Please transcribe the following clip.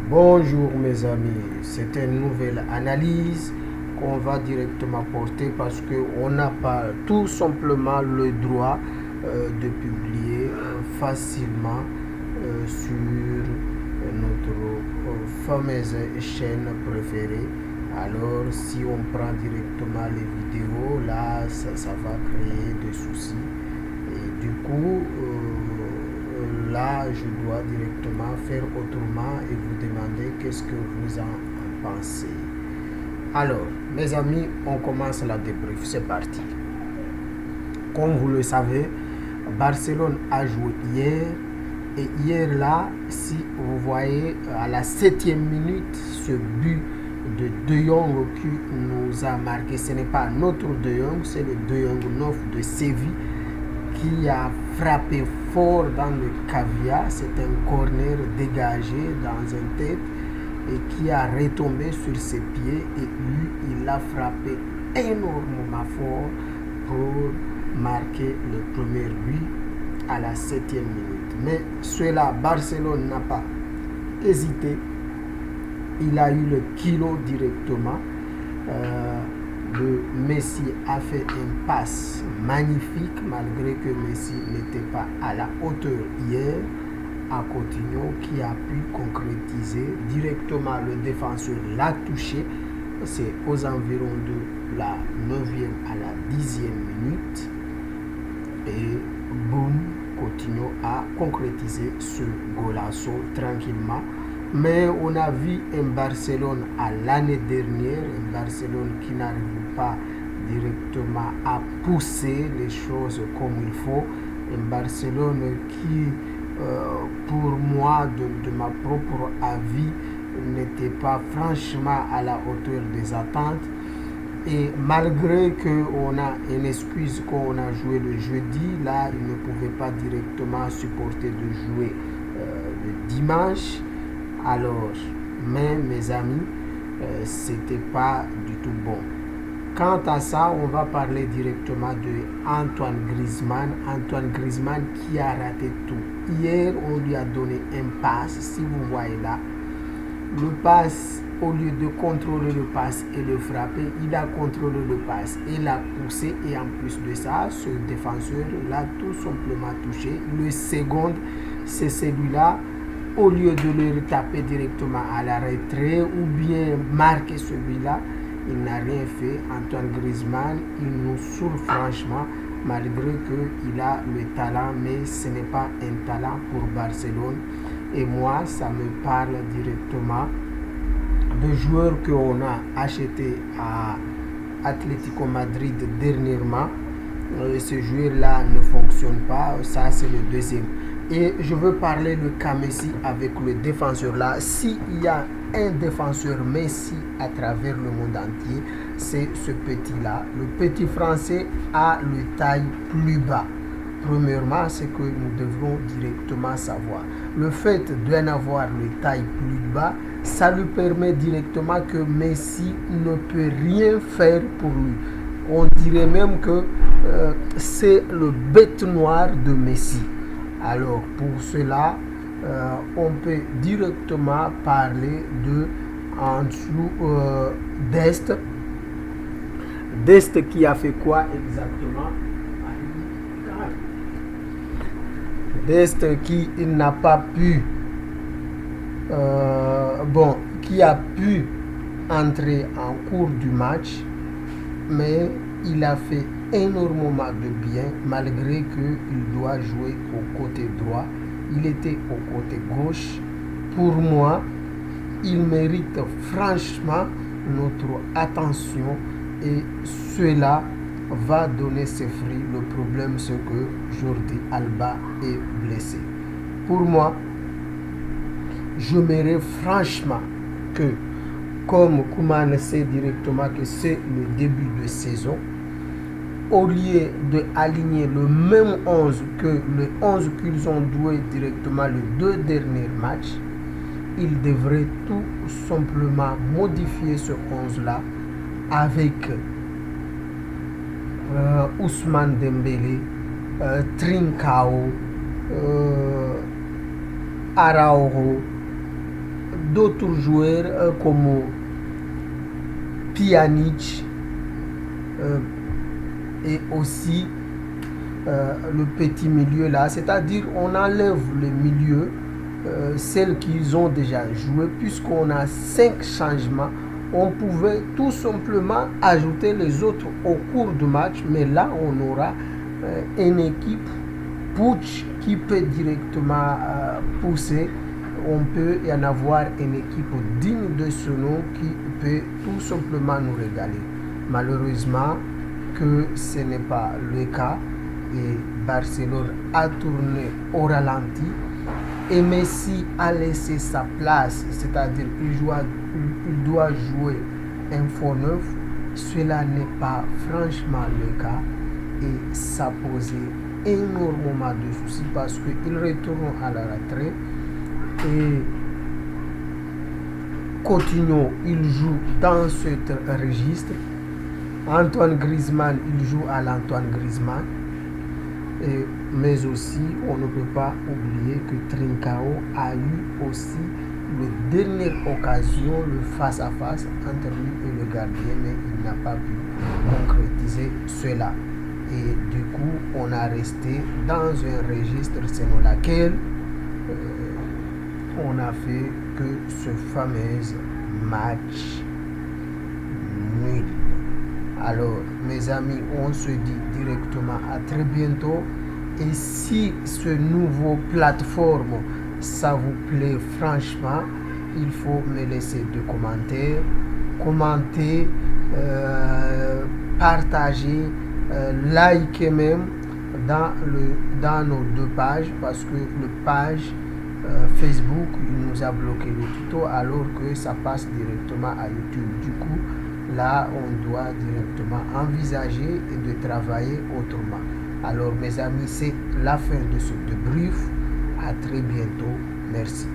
Bonjour mes amis, c'est une nouvelle analyse qu'on va directement porter parce qu'on n'a pas tout simplement le droit de publier facilement sur notre fameuse chaîne préférée. Alors si on prend directement les vidéos, là ça va créer des soucis. Et du coup, là, je dois directement faire autrement et vous demander qu'est-ce que vous en pensez. Alors, mes amis, on commence la débrief. C'est parti. Comme vous le savez, Barcelone a joué hier. Et hier là, si vous voyez à la 7e minute, ce but de De Jong qui nous a marqué, ce n'est pas notre De Jong, c'est le De Jong 9 de Séville qui a frappé fort dans le caviar. C'est un corner dégagé dans un tête et qui a retombé sur ses pieds et lui, il a frappé énormément fort pour marquer le premier but à la 7e minute. Mais cela, Barcelone n'a pas hésité. Il a eu le kilo directement. Messi a fait une passe magnifique malgré que Messi n'était pas à la hauteur hier à Coutinho qui a pu concrétiser directement. Le défenseur l'a touché, c'est aux environs de la 9e à la 10e minute et boum, Coutinho a concrétisé ce golasso tranquillement. Mais on a vu un Barcelone à l'année dernière, un Barcelone qui n'arrive pas directement à pousser les choses comme il faut, un Barcelone qui, pour moi, de ma propre avis, n'était pas franchement à la hauteur des attentes. Et malgré qu'on a une excuse qu'on a joué le jeudi, là, il ne pouvait pas directement supporter de jouer le dimanche. Alors, mais mes amis, c'était pas du tout bon. Quant à ça, on va parler directement de Antoine Griezmann. Antoine Griezmann qui a raté tout. Hier, on lui a donné un passe. Si vous voyez là, le passe, au lieu de contrôler le passe et le frapper, il a contrôlé le passe et l'a poussé. Et en plus de ça, ce défenseur l'a tout simplement touché. Le second, c'est celui-là. Au lieu de le taper directement à la retrait ou bien marquer celui-là, il n'a rien fait. Antoine Griezmann, il nous saoule franchement, malgré qu'il a le talent, mais ce n'est pas un talent pour Barcelone. Et moi, ça me parle directement de joueurs qu'on a achetés à Atlético Madrid dernièrement. Ce joueur-là ne fonctionne pas, ça c'est le deuxième. Et je veux parler le cas Messi avec le défenseur là. S'il y a un défenseur Messi à travers le monde entier, c'est ce petit là. Le petit français a le taille plus bas. Premièrement, c'est que nous devons directement savoir. Le fait d'en avoir le taille plus bas, ça lui permet directement que Messi ne peut rien faire pour lui. On dirait même que c'est le bête noire de Messi. Alors pour cela, on peut directement parler de Dest. Dest qui a fait quoi exactement? Dest qui n'a pas pu, qui a pu entrer en cours du match, mais il a fait énormément de bien malgré qu'il doit jouer au côté droit. Il était au côté gauche. Pour moi, il mérite franchement notre attention et cela va donner ses fruits. Le problème c'est que Jordi Alba est blessé. Pour moi, j'aimerais franchement que, comme Koeman sait directement que c'est le début de saison, au lieu d'aligner le même 11 que le 11 qu'ils ont joué directement les deux derniers matchs, ils devraient tout simplement modifier ce 11-là avec Ousmane Dembélé, Trincao, Araujo, d'autres joueurs comme Pjanic et aussi le petit milieu là, c'est-à-dire on enlève le milieu, celles qu'ils ont déjà joué, puisqu'on a 5 changements. On pouvait tout simplement ajouter les autres au cours du match, mais là on aura une équipe Puig qui peut directement pousser. On peut y en avoir une équipe digne de ce nom qui peut tout simplement nous régaler. Malheureusement que ce n'est pas le cas et Barcelone a tourné au ralenti et Messi a laissé sa place, c'est-à-dire il doit jouer un faux neuf. Cela n'est pas franchement le cas et ça posait énormément de soucis parce qu'il retourne à la retraite et Coutinho il joue dans ce registre. Antoine Griezmann il joue à l'Antoine Griezmann. Mais aussi on ne peut pas oublier que Trincao a eu aussi la dernière occasion, le face à face entre lui et le gardien, mais il n'a pas pu concrétiser cela. Et du coup on a resté dans un registre selon lequel on a fait que ce fameux match nul. Alors mes amis, on se dit directement à très bientôt. Et si ce nouveau plateforme ça vous plaît franchement, il faut me laisser des commentaires, commenter, partager, liker même dans nos 2 pages, parce que le page Facebook il nous a bloqué le tuto alors que ça passe directement à YouTube. Du coup là on doit directement envisager de travailler autrement. Alors mes amis, c'est la fin de ce débrief. À très bientôt. Merci.